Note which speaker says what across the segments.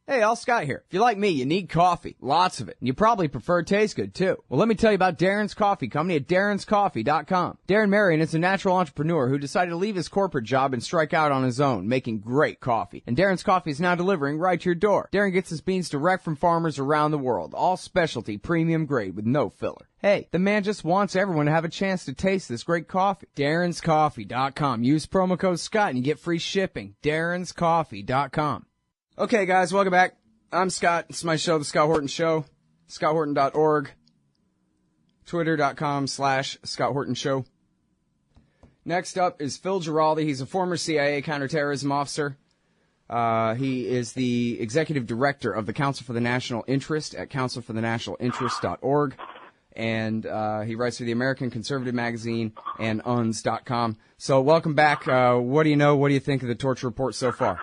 Speaker 1: Hey, all Scott here. If you're like me, you need coffee. Lots of it. And you probably prefer it tastes good, too. Well, let me tell you about Darren's Coffee Company at darrenscoffee.com. Darren Marion is a natural entrepreneur who decided to leave his corporate job and strike out on his own, making great coffee. And Darren's Coffee is now delivering right to your door. Darren gets his beans direct from farmers around the world. All specialty, premium grade with no filler. Hey, the man just wants everyone to have a chance to taste this great coffee. darrenscoffee.com. Use promo code Scott and you get free shipping. darrenscoffee.com. Okay, guys, welcome back. I'm Scott. It's my show, The Scott Horton Show. ScottHorton.org. Twitter.com/Scott Horton Show. Next up is Phil Giraldi. He's a former CIA counterterrorism officer. He is the executive director of the Council for the National Interest at councilforthenationalinterest.org. And he writes for the American Conservative Magazine and UNS.com. So welcome back. What do you know? What do you think of the torture report so far?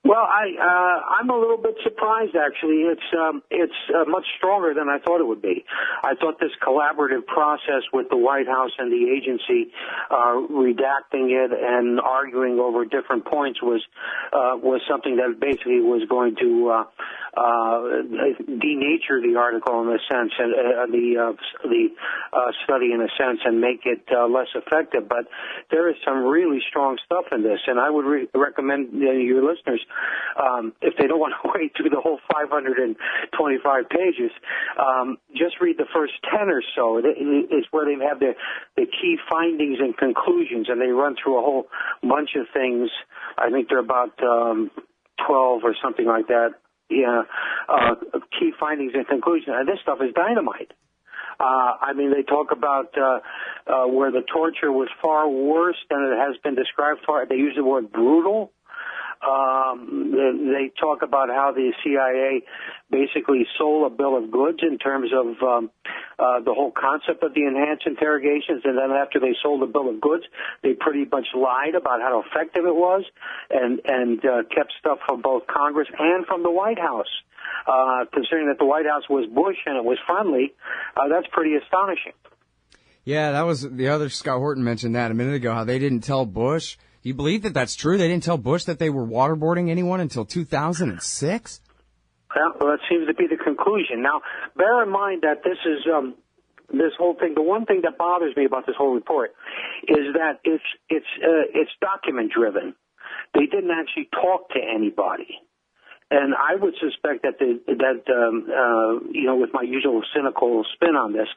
Speaker 2: Well, I'm a little bit surprised, actually. It's much stronger than I thought it would be. I thought this collaborative process with the White House and the agency, redacting it and arguing over different points was something that basically was going to denature the article in a sense, and the study in a sense, and make it less effective. But there is some really strong stuff in this, and I would recommend your listeners, if they don't want to wait through the whole 525 pages, just read the first 10 or so. It's where they have the key findings and conclusions, and they run through a whole bunch of things. I think they're about 12 or something like that. Yeah, key findings and conclusions. And this stuff is dynamite. I mean, they talk about where the torture was far worse than it has been described. They use the word brutal. They talk about how the CIA basically sold a bill of goods in terms of the whole concept of the enhanced interrogations, and then after they sold the bill of goods, they pretty much lied about how effective it was, and kept stuff from both Congress and from the White House. Considering that the White House was Bush and it was friendly, that's pretty astonishing.
Speaker 1: Yeah, that was the other Scott Horton mentioned that a minute ago, how they didn't tell Bush. Do you believe that that's true? They didn't tell Bush that they were waterboarding anyone until 2006?
Speaker 2: Well, that seems to be the conclusion. Now, bear in mind that this is this whole thing. The one thing that bothers me about this whole report is that it's document driven. They didn't actually talk to anybody. And I would suspect that with my usual cynical spin on this,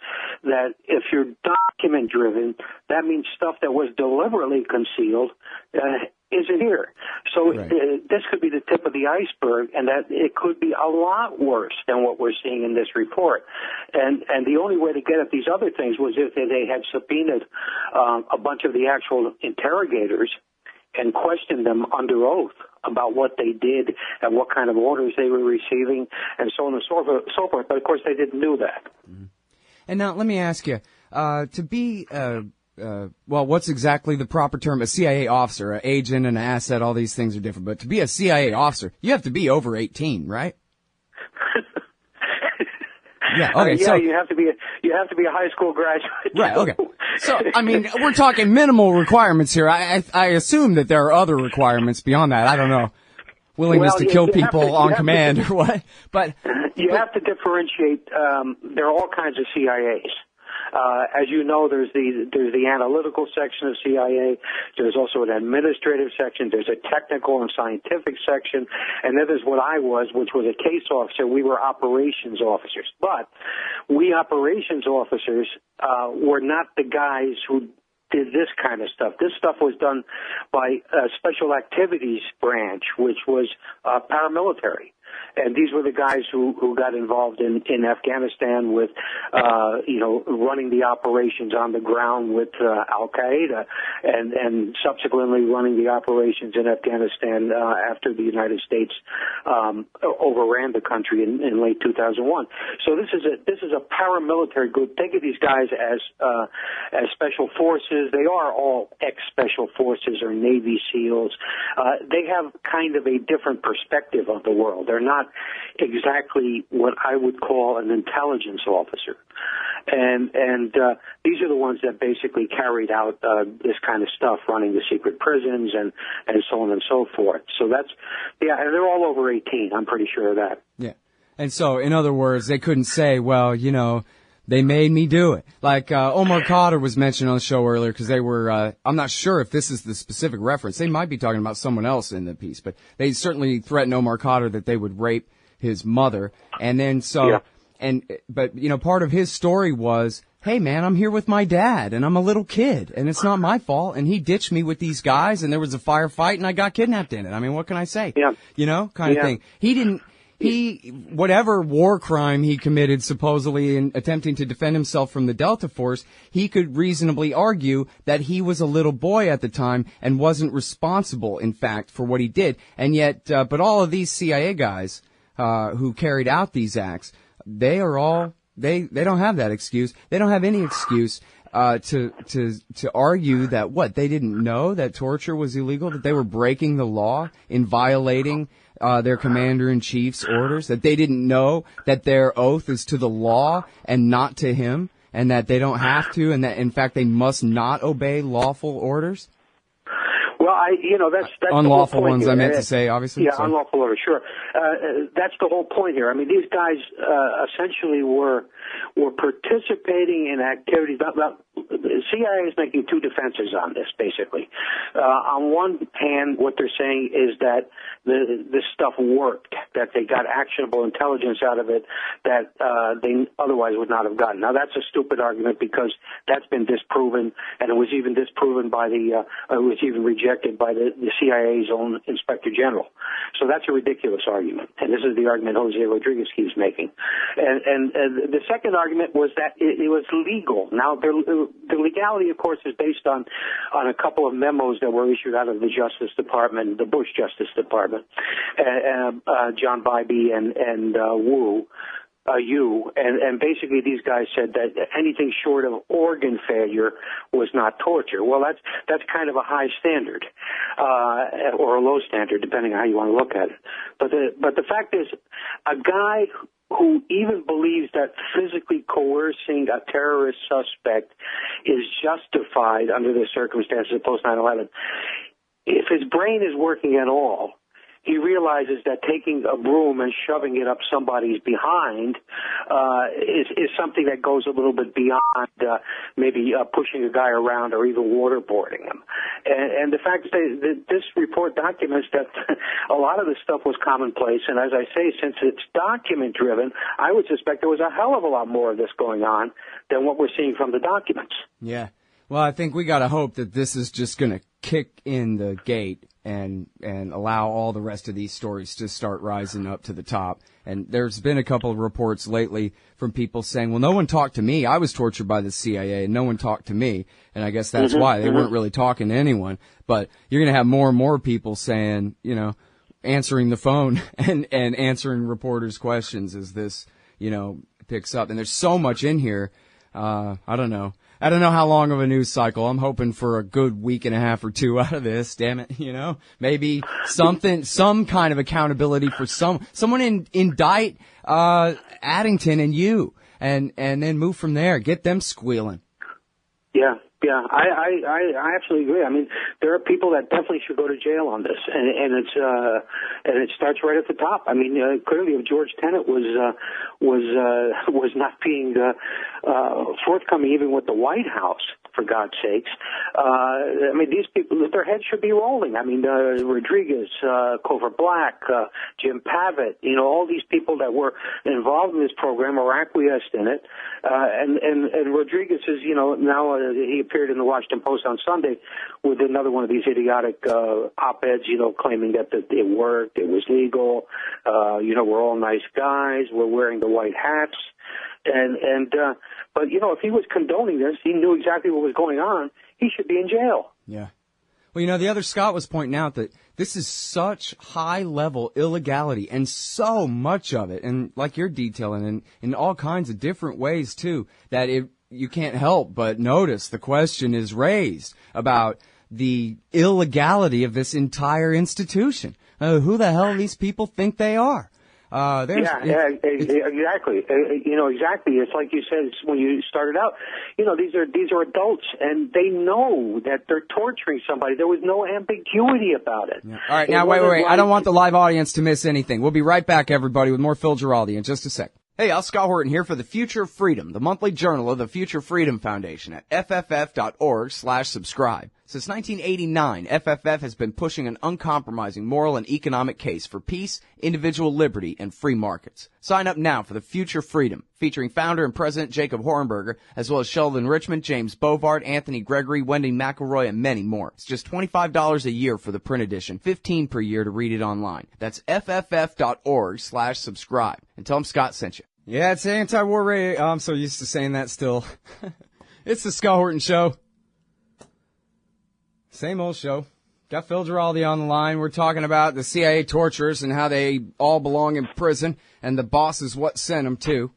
Speaker 2: that if you're document driven, that means stuff that was deliberately concealed isn't here. So right. This could be the tip of the iceberg, and that it could be a lot worse than what we're seeing in this report. And the only way to get at these other things was if they had subpoenaed a bunch of the actual interrogators and questioned them under oath about what they did and what kind of orders they were receiving and so on and so forth. But, of course, they didn't do that.
Speaker 1: Mm-hmm. And now let me ask you, to be, what's exactly the proper term? A CIA officer, an agent, and an asset, all these things are different. But to be a CIA officer, you have to be over 18, right? Yeah. Okay. So
Speaker 2: you have to be a high school graduate.
Speaker 1: Right. Okay. So I mean, we're talking minimal requirements here. I assume that there are other requirements beyond that. I don't know. Willingness to kill people on command or what? But
Speaker 2: you have to differentiate. There are all kinds of CIAs. As you know, there's the analytical section of CIA. There's also an administrative section. There's a technical and scientific section. And then there's what I was, which was a case officer. We were operations officers. But we operations officers were not the guys who did this kind of stuff. This stuff was done by a special activities branch, which was paramilitary. And these were the guys who got involved in Afghanistan with, running the operations on the ground with Al-Qaeda and subsequently running the operations in Afghanistan after the United States overran the country in late 2001. So this is a paramilitary group. Think of these guys as special forces. They are all ex-special forces or Navy SEALs. They have kind of a different perspective of the world. They're not exactly what I would call an intelligence officer. And these are the ones that basically carried out this kind of stuff, running the secret prisons and so on and so forth. So that's, yeah, and they're all over 18. I'm pretty sure of that.
Speaker 1: Yeah. And so, in other words, they couldn't say, well, you know, they made me do it. Like Omar Khadr was mentioned on the show earlier because they were, I'm not sure if this is the specific reference. They might be talking about someone else in the piece, but they certainly threatened Omar Khadr that they would rape his mother. And then so, yeah. But, you know, part of his story was, hey, man, I'm here with my dad, and I'm a little kid, and it's not my fault, and he ditched me with these guys, and there was a firefight, and I got kidnapped in it. I mean, what can I say?
Speaker 2: Yeah.
Speaker 1: You know, kind of thing. Whatever war crime he committed, supposedly in attempting to defend himself from the Delta Force, he could reasonably argue that he was a little boy at the time and wasn't responsible, in fact, for what he did. And yet, but all of these CIA guys, who carried out these acts, they are all, they don't have that excuse. They don't have any excuse, to argue that they didn't know that torture was illegal, that they were breaking the law in violating their commander-in-chief's orders, that they didn't know that their oath is to the law and not to him, and that they don't have to, and that, in fact, they must not obey lawful orders?
Speaker 2: Well, that's
Speaker 1: unlawful
Speaker 2: the whole point
Speaker 1: ones,
Speaker 2: here.
Speaker 1: I meant to say, obviously.
Speaker 2: Yeah,
Speaker 1: so.
Speaker 2: Unlawful orders, sure. That's the whole point here. I mean, these guys essentially were participating in activities. The CIA is making two defenses on this, basically. On one hand, what they're saying is that this stuff worked, that they got actionable intelligence out of it that they otherwise would not have gotten. Now, that's a stupid argument because that's been disproven, and it was even disproven by it was even rejected by the CIA's own Inspector General. So that's a ridiculous argument, and this is the argument Jose Rodriguez keeps making. And the second argument was that it was legal. Now, the legality, of course, is based on a couple of memos that were issued out of the Justice Department, the Bush Justice Department, John Bybee and Wu. And basically these guys said that anything short of organ failure was not torture. Well, that's kind of a high standard, or a low standard, depending on how you want to look at it. But the fact is, a guy who even believes that physically coercing a terrorist suspect is justified under the circumstances of post 9/11, if his brain is working at all, he realizes that taking a broom and shoving it up somebody's behind is something that goes a little bit beyond maybe pushing a guy around or even waterboarding him. And the fact is that this report documents that a lot of this stuff was commonplace. And as I say, since it's document-driven, I would suspect there was a hell of a lot more of this going on than what we're seeing from the documents.
Speaker 1: Yeah. Well, I think we got to hope that this is just going to kick in the gate and allow all the rest of these stories to start rising up to the top. And there's been a couple of reports lately from people saying, well, no one talked to me. I was tortured by the CIA, and no one talked to me. And I guess that's why they weren't really talking to anyone. But you're going to have more and more people saying, you know, answering the phone and answering reporters' questions as this, you know, picks up. And there's so much in here. I don't know how long of a news cycle. I'm hoping for a good week and a half or two out of this. Damn it, you know, maybe some kind of accountability for someone indict Addington and you, and then move from there. Get them squealing. Yeah.
Speaker 2: Yeah, I absolutely agree. I mean, there are people that definitely should go to jail on this, and it starts right at the top. I mean, clearly, if George Tenet was not being forthcoming even with the White House, for God's sakes, I mean, these people, their heads should be rolling. I mean, Rodriguez, Cover Black, Jim Pavitt, you know, all these people that were involved in this program or acquiesced in it, and Rodriguez is, you know, now he appeared in the Washington Post on Sunday with another one of these idiotic op-eds, you know, claiming that it worked, it was legal, you know, we're all nice guys, we're wearing the white hats, but you know, if he was condoning this, he knew exactly what was going on, he should be in jail.
Speaker 1: Yeah. Well, you know, the other Scott was pointing out that this is such high-level illegality, and so much of it, and like you're detailing, in all kinds of different ways, too, that you can't help but notice the question is raised about the illegality of this entire institution. Who the hell these people think they are?
Speaker 2: Exactly. Exactly. It's like you said when you started out. These are adults, and they know that they're torturing somebody. There was no ambiguity about it.
Speaker 1: Yeah. All right, now wait. I don't want the live audience to miss anything. We'll be right back, everybody, with more Phil Giraldi in just a sec. Hey, Al Scott Horton here for the Future of Freedom, the monthly journal of the Future Freedom Foundation at fff.org/subscribe. Since 1989, FFF has been pushing an uncompromising moral and economic case for peace, individual liberty, and free markets. Sign up now for the Future Freedom, featuring founder and president Jacob Hornberger, as well as Sheldon Richmond, James Bovard, Anthony Gregory, Wendy McElroy, and many more. It's just $25 a year for the print edition, $15 per year to read it online. That's fff.org/subscribe. And tell them Scott sent you. Yeah, it's anti-war radio. Oh, I'm so used to saying that still. It's the Scott Horton Show. Same old show. Got Phil Giraldi on the line. We're talking about the CIA torturers and how they all belong in prison, and the boss is what sent them too.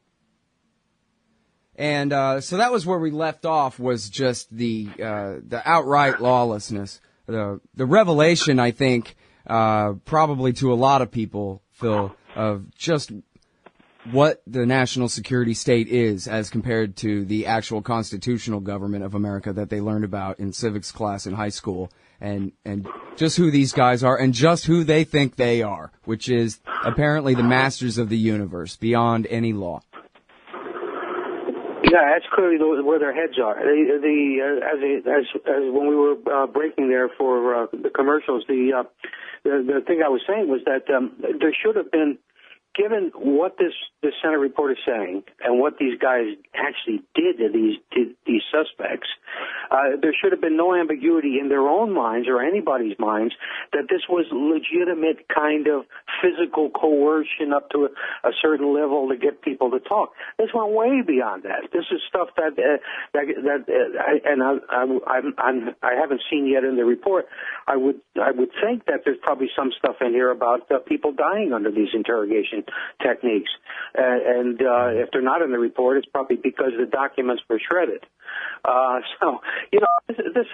Speaker 1: And so that was where we left off, was just the outright lawlessness, the revelation, I think, probably to a lot of people, Phil, of just what the national security state is as compared to the actual constitutional government of America that they learned about in civics class in high school, and just who these guys are and just who they think they are, which is apparently the masters of the universe beyond any law.
Speaker 2: Yeah, that's clearly where their heads are. As when we were breaking there for the commercials, the thing I was saying was that there should have been, given what this Senate report is saying and what these guys actually did to these suspects, there should have been no ambiguity in their own minds or anybody's minds that this was legitimate kind of physical coercion up to a certain level to get people to talk. This went way beyond that. This is stuff that I haven't seen yet in the report. I would think that there's probably some stuff in here about people dying under these interrogation techniques, and if they're not in the report, it's probably because the documents were shredded. This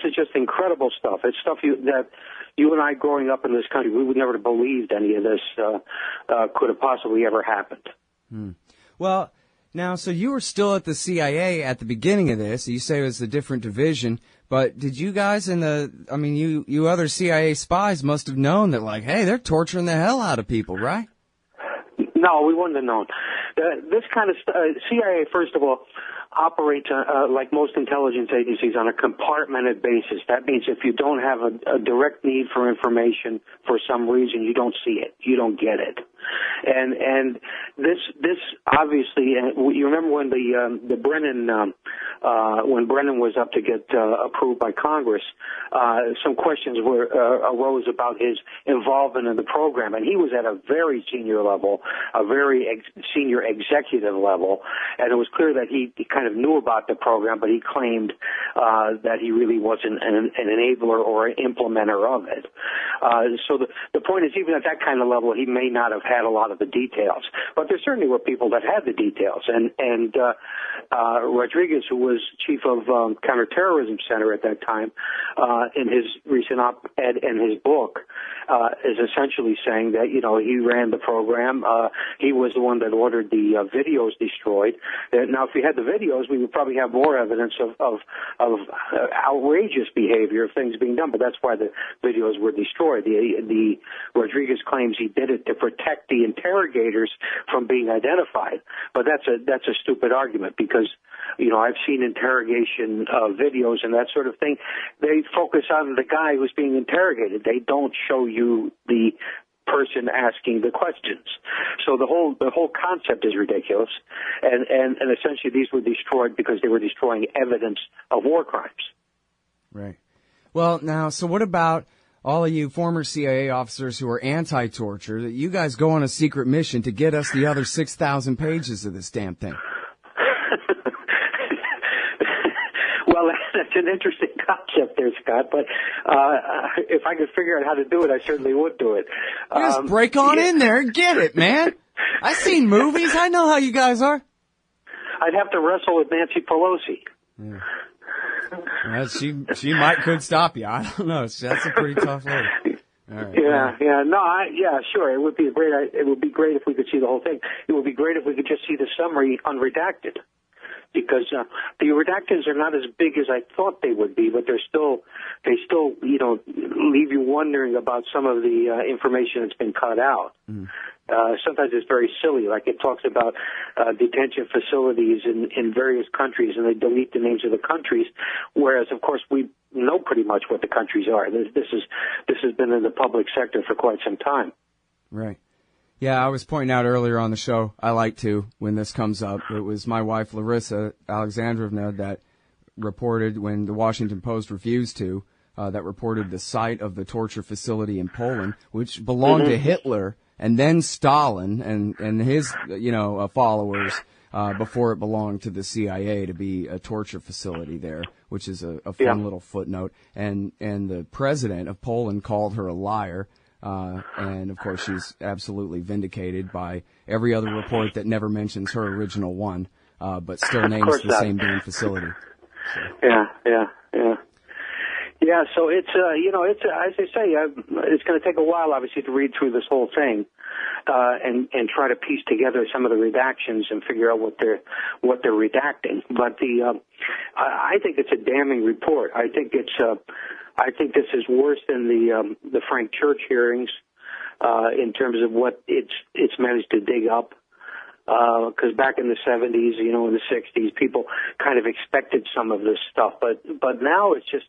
Speaker 2: is just incredible stuff. It's stuff that you and I, growing up in this country, we would never have believed any of this could have possibly ever happened.
Speaker 1: Well, now, so you were still at the CIA at the beginning of this. You say it was a different division, but did you guys you other CIA spies must have known that, like, hey, they're torturing the hell out of people, right?
Speaker 2: No, we wouldn't have known. This kind of CIA, first of all, operates like most intelligence agencies on a compartmented basis. That means if you don't have a direct need for information for some reason, you don't see it, you don't get it. And this obviously, you remember when the Brennan when Brennan was up to get approved by Congress, some questions arose about his involvement in the program, and he was at a very senior level, a very senior executive level, and it was clear that he kind of knew about the program, but he claimed that he really wasn't an enabler or an implementer of it. So the point is, even at that kind of level, he may not have had a lot of the details, but there certainly were people that had the details, and Rodriguez, who was chief of Counterterrorism Center at that time, in his recent op-ed and his book, is essentially saying that, he ran the program. He was the one that ordered the videos destroyed. Now, if we had the videos, we would probably have more evidence of outrageous behavior of things being done, but that's why the videos were destroyed. The Rodriguez claims he did it to protect the interrogators from being identified, but that's a stupid argument, because I've seen interrogation videos and that sort of thing. They focus on the guy who's being interrogated. They don't show you the person asking the questions. So the whole concept is ridiculous. And essentially these were destroyed because they were destroying evidence of war crimes. Right.
Speaker 1: Well, now, so what about all of you former CIA officers who are anti-torture, that you guys go on a secret mission to get us the other 6,000 pages of this damn thing?
Speaker 2: Well, that's an interesting concept there, Scott, but if I could figure out how to do it, I certainly would do it.
Speaker 1: Just break on in there and get it, man. I've seen movies. I know how you guys are.
Speaker 2: I'd have to wrestle with Nancy Pelosi.
Speaker 1: Yeah. Well, she could stop you. I don't know. That's a pretty tough lady. All right.
Speaker 2: Yeah. No, sure. It would be great. It would be great if we could see the whole thing. It would be great if we could just see the summary unredacted, because the redactions are not as big as I thought they would be, but they still leave you wondering about some of the information that's been cut out. Mm. Sometimes it's very silly, like it talks about detention facilities in various countries, and they delete the names of the countries, whereas, of course, we know pretty much what the countries are. This has been in the public sector for quite some time.
Speaker 1: Right. Yeah, I was pointing out earlier on the show, I like to, when this comes up, it was my wife, Larissa Alexandrovna, that reported, when the Washington Post refused to, that reported the site of the torture facility in Poland, which belonged to Hitler, and then Stalin and his, followers, before it belonged to the CIA to be a torture facility there, which is a fun little footnote. And the president of Poland called her a liar. And of course she's absolutely vindicated by every other report that never mentions her original one, but still names the same damn facility. So.
Speaker 2: Yeah, so it's, it's, as I say, it's going to take a while, obviously, to read through this whole thing, and try to piece together some of the redactions and figure out what they're redacting. But I think it's a damning report. I think this is worse than the Frank Church hearings, in terms of what it's managed to dig up. Because back in the 70s, in the 60s, people kind of expected some of this stuff, but now it's just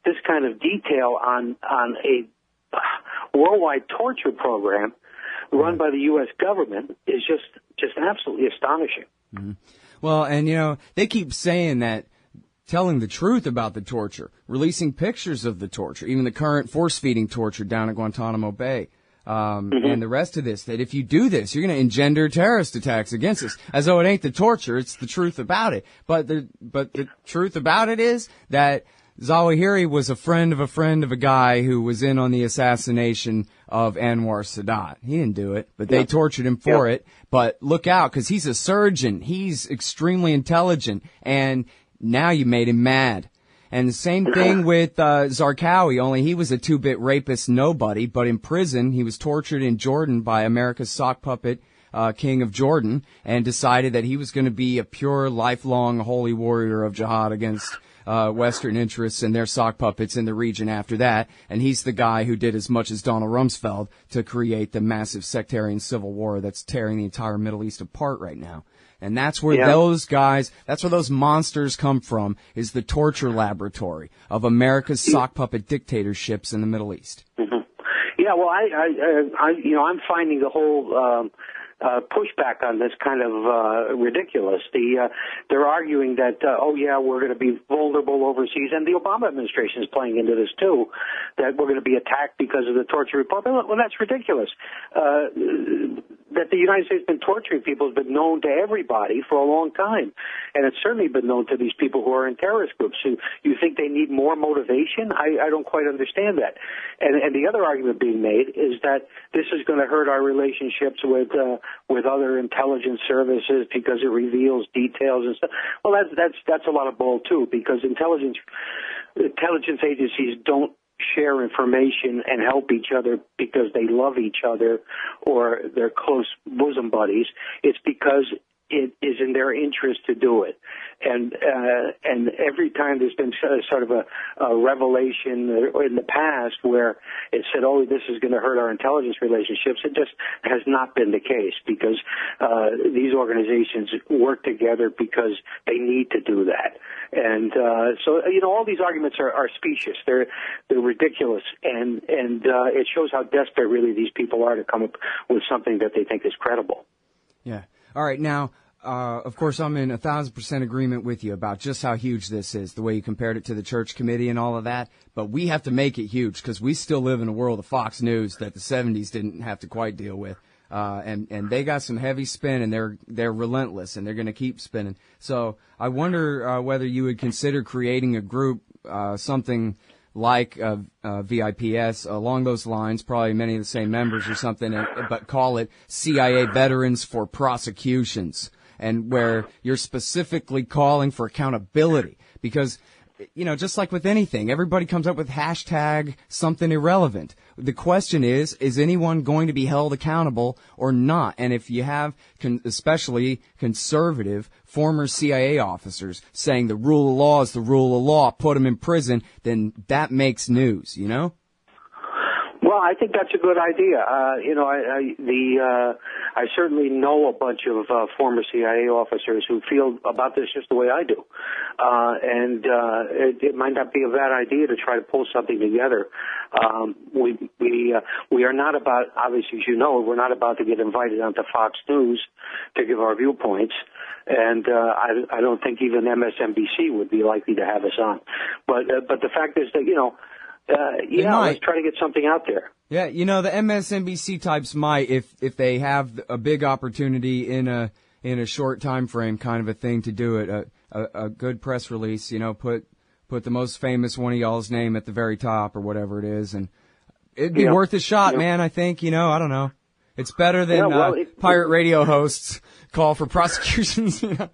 Speaker 2: this kind of detail on a worldwide torture program run by the U.S. government is just absolutely astonishing.
Speaker 1: Mm-hmm. Well, and they keep saying that, telling the truth about the torture, releasing pictures of the torture, even the current force-feeding torture down at Guantanamo Bay. And the rest of this, that if you do this, you're going to engender terrorist attacks against us, as though it ain't the torture, it's the truth about it. But the truth about it is that Zawahiri was a friend of a guy who was in on the assassination of Anwar Sadat. He didn't do it, but they tortured him for it. But look out, because he's a surgeon. He's extremely intelligent, and now you made him mad. And the same thing with Zarqawi, only he was a two-bit rapist nobody, but in prison he was tortured in Jordan by America's sock puppet, King of Jordan, and decided that he was going to be a pure, lifelong holy warrior of jihad against Western interests and their sock puppets in the region after that. And he's the guy who did as much as Donald Rumsfeld to create the massive sectarian civil war that's tearing the entire Middle East apart right now. And that's where that's where those monsters come from, is the torture laboratory of America's sock puppet dictatorships in the Middle East.
Speaker 2: Mm-hmm. Yeah, well, I'm finding the whole pushback on this kind of ridiculous. They're arguing that we're going to be vulnerable overseas, and the Obama administration is playing into this too, that we're going to be attacked because of the torture report. Well, that's ridiculous. That the United States has been torturing people has been known to everybody for a long time, and it's certainly been known to these people who are in terrorist groups. So you think they need more motivation? I don't quite understand that. And the other argument being made is that this is going to hurt our relationships with other intelligence services because it reveals details and stuff. Well, that's a lot of bull too, because intelligence agencies don't share information and help each other because they love each other or they're close bosom buddies. It's because it is in their interest to do it. And every time there's been sort of a revelation in the past where it said, this is going to hurt our intelligence relationships, it just has not been the case, because these organizations work together because they need to do that. And so all these arguments are specious. They're ridiculous, and it shows how desperate really these people are to come up with something that they think is credible.
Speaker 1: Yeah. All right. Now, of course, I'm in 1,000% agreement with you about just how huge this is, the way you compared it to the church committee and all of that. But we have to make it huge, because we still live in a world of Fox News that the 70s didn't have to quite deal with. And they got some heavy spin, and they're relentless, and they're going to keep spinning. So I wonder whether you would consider creating a group, something like VIPS, along those lines, probably many of the same members or something, but call it CIA Veterans for Prosecutions, and where you're specifically calling for accountability. Because, just like with anything, everybody comes up with hashtag something irrelevant. The question is anyone going to be held accountable or not? And if you have, especially conservative former CIA officers saying the rule of law is the rule of law, put them in prison, then that makes news, you know?
Speaker 2: Well, I think that's a good idea. I certainly know a bunch of former CIA officers who feel about this just the way I do, it might not be a bad idea to try to pull something together. We are not about, obviously, as you know, we're not about to get invited onto Fox News to give our viewpoints, and I don't think even MSNBC would be likely to have us on. But the fact is that let's try to get something out there.
Speaker 1: Yeah, the MSNBC types might, if they have a big opportunity in a short time frame, kind of a thing to do it. A good press release, put the most famous one of y'all's name at the very top or whatever it is, and it'd be worth a shot, man. I think, I don't know. It's better than pirate radio hosts call for prosecutions. All right.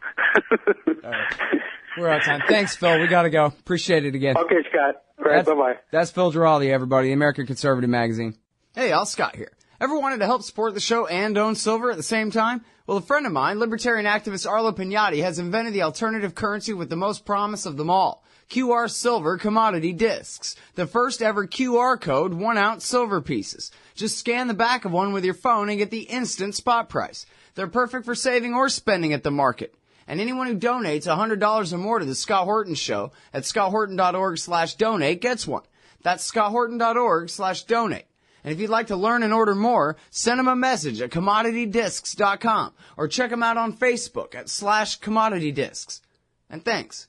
Speaker 1: We're out of time. Thanks, Phil. We got to go. Appreciate it again.
Speaker 2: Okay, Scott. All right, bye-bye.
Speaker 1: That's Phil Giraldi, everybody, the American Conservative Magazine. Hey, y'all, Scott here. Ever wanted to help support the show and own silver at the same time? Well, a friend of mine, libertarian activist Arlo Pignatti, has invented the alternative currency with the most promise of them all. QR Silver Commodity Discs. The first ever QR code 1-ounce silver pieces. Just scan the back of one with your phone and get the instant spot price. They're perfect for saving or spending at the market. And anyone who donates $100 or more to the Scott Horton Show at scotthorton.org/donate gets one. That's scotthorton.org/donate. And if you'd like to learn and order more, send them a message at commoditydiscs.com or check them out on Facebook at /commoditydiscs. And thanks.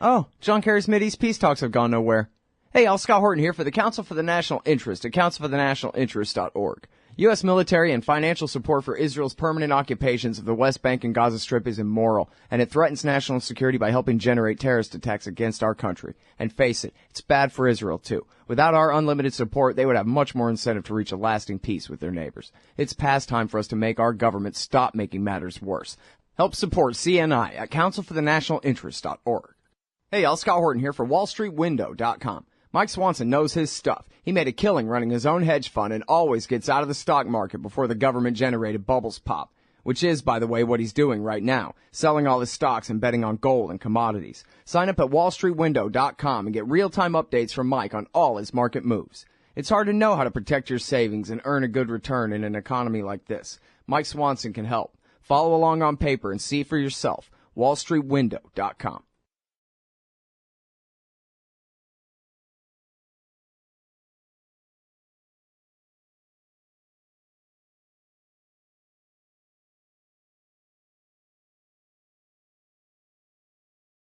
Speaker 1: Oh, John Kerry's Mideast peace talks have gone nowhere. Hey, y'all, Scott Horton here for the Council for the National Interest at councilforthenationalinterest.org. U.S. military and financial support for Israel's permanent occupations of the West Bank and Gaza Strip is immoral, and it threatens national security by helping generate terrorist attacks against our country. And face it, it's bad for Israel, too. Without our unlimited support, they would have much more incentive to reach a lasting peace with their neighbors. It's past time for us to make our government stop making matters worse. Help support CNI at councilforthenationalinterest.org. Hey, y'all, Scott Horton here for WallStreetWindow.com. Mike Swanson knows his stuff. He made a killing running his own hedge fund and always gets out of the stock market before the government-generated bubbles pop, which is, by the way, what he's doing right now, selling all his stocks and betting on gold and commodities. Sign up at WallStreetWindow.com and get real-time updates from Mike on all his market moves. It's hard to know how to protect your savings and earn a good return in an economy like this. Mike Swanson can help. Follow along on paper and see for yourself. WallStreetWindow.com.